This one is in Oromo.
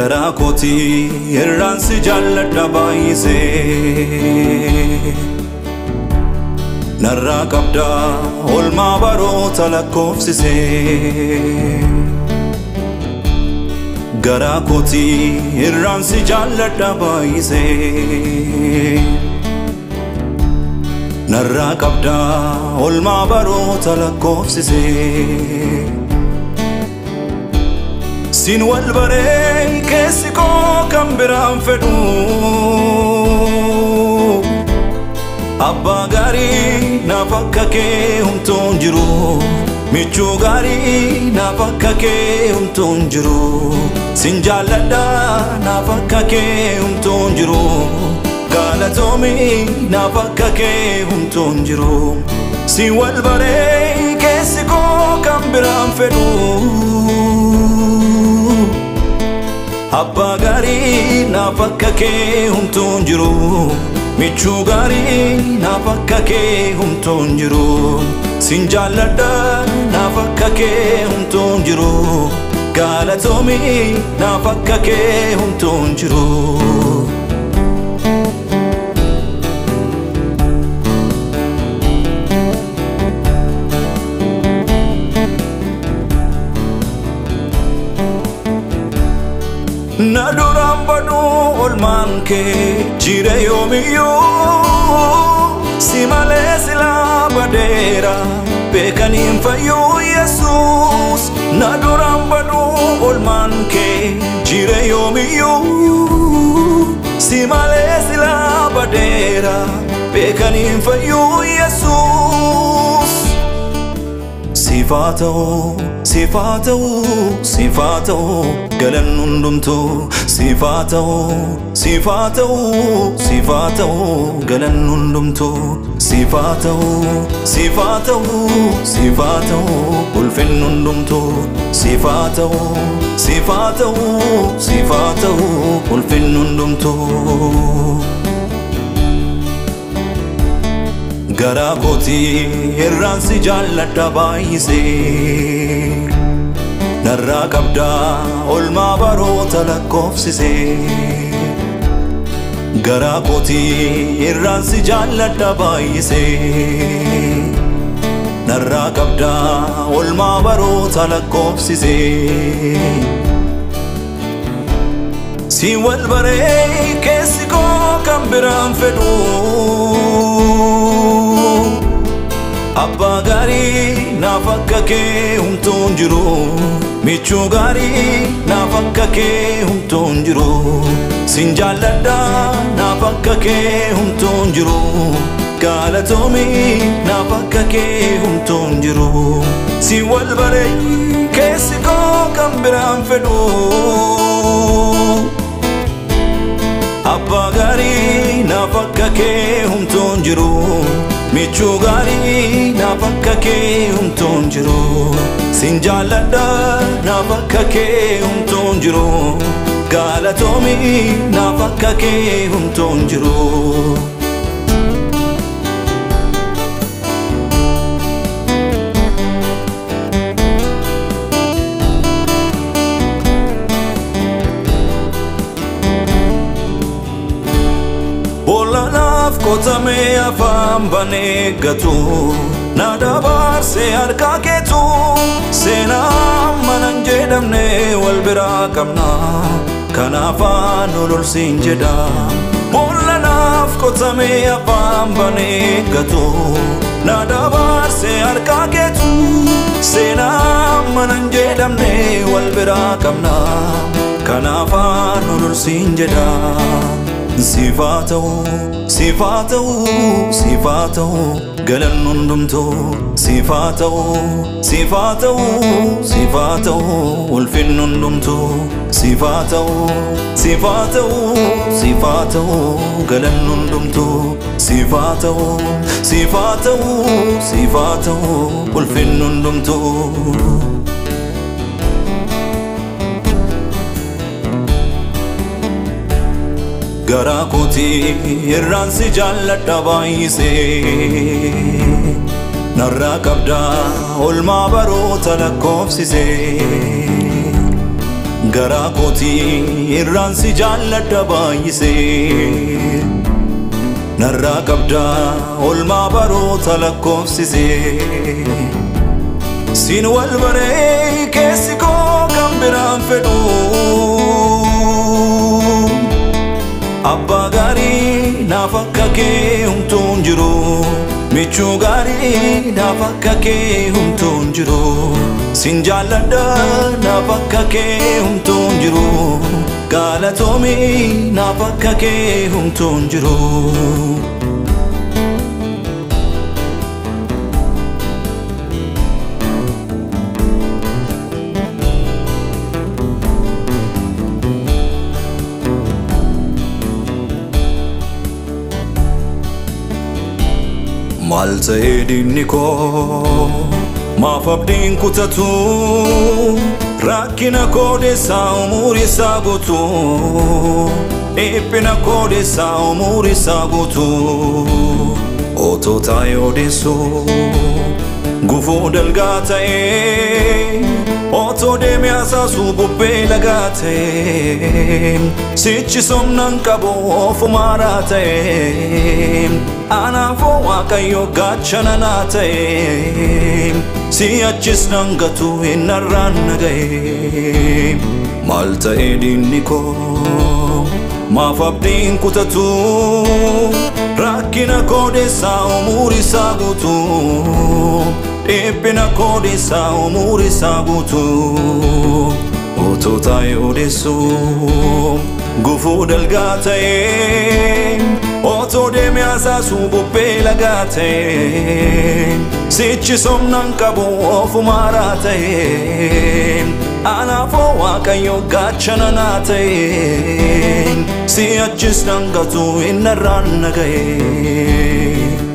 Gara koti irraan si jaalladha baay'isee narraa qabda oolmaa baroota lakkoofsisee Gara koti irraan si jaalladha baay'isee narraa qabda oolmaa baroota lakkoofsisee Sin wal baree keessi koo kan biraan fedhu Abbaa gaarii naaf akka kee humtuun jiru Michuu gaarii naaf akka kee humtuun jiru Sin jaalladha naaf akka kee humtuun jiru Galatoomii naaf akka kee humtuun jiru Sin wal baree keessi koo kan biraan fedhu Abbaa gaarii naaf akka kee humtuun jiru Michuu gaarii naaf akka kee humtuun jiru Sin jaalladha naaf akka kee humtuun jiru Galatoomii naaf akka kee humtuun jiru Na duraan badu oolmaan kee jire yoomiyyuu Si malee silaa badeera beekaniin fayyuu Yesuus Na duraan badu oolmaan kee jire yoomiyyuu Si malee silaa badeera beekaniin fayyuu Yesuus Sifaata'u galan hundumtu Sifaata'u galan hundumtu Sifaata'u ulfin hundumtu Sifaata'u ulfin hundumtu Gara koti irraan si jaalladha baay'isee narraa qabda oolmaa baroota lakkoofsisee Gara koti irraan si jaalladha baay'isee narraa qabda oolmaa baroota lakkoofsisee Si wal baree keessi koo kan biraan fedhu Abbaa gaarii naaf akka kee humtuun jiru Michuu gaarii naaf akka kee humtuun jiru Sin jaalladha naaf akka kee humtuun jiru Galatoomii naaf akka kee humtuun jiru Si wal baree keessi koo kan biraan fedhu Abbaa gaarii naaf akka kee humtuun jiru Michuu gaarii naaf akka kee humtuun jiru Sin jaalladha naaf akka kee humtuun jiru Galatoomii naaf akka kee humtuun jiru Bolanaaf qotamee afaan banee gatu Na dabarsee harkaa keetu Seenaa manan jedhamne wal biraa qabna Kanaafaan ololsiin jedha Bolanaaf qotamee afaan banee gatu Na dabarsee harkaa keetu Seenaa manan jedhamne wal biraa qabna Kanaafaan ololsiin jedha Sifaata'u galan hundumtu Sifaata'u ulfin hundumtu Sifaata'u galan hundumtu Sifaata'u ulfin hundumtu Gara koti irraan si jaalladha baay'isee narraa qabda oolmaa baroota lakkoofsisee garaa kootii irraan si jaalladha baay'isee narraa qabdaa olmaa baroota lakkoofsisee siin wal baree keessi koo kan biraan fedhu abbaa gaarii naaf akka kee humtuun jiru michuu gaarii naaf akka kee humtuun jiru siin jaalladha naaf akka kee humtuun jiru galatoomii naaf akka kee humtuun jiru maal ta'ee diinni koo maaf abdiin kutatu rakkina koo deessaa umurii isaa guutu dhiphina koo deessaa umurii isaa guutu otoo taa'ee odeessu gufuu dalgaa ta'ee otoo deemee haasaasu bubbee lagaa ta'ee sichi somnaan qabu ofumaaraa ta'ee anaafoo waaqayyo gaachana naa ta'ee si'achis nan gatu innarraan naga'ee maal ta'ee diinni koo maaf abdiin kutatu rakkina koo deessaa umurii isaa guutu dhiphina koo deessaa umurii isaa guutu otoo taa'ee odeessu gufuu dalgaa ta'ee otoo deemee haasaasu bubbee lagaa ta'ee sichi somnaan qabu ofumaaraa ta'ee anaafoo waaqayyo gaachana naa ta'ee si'achis nan gatu innarraan naga'ee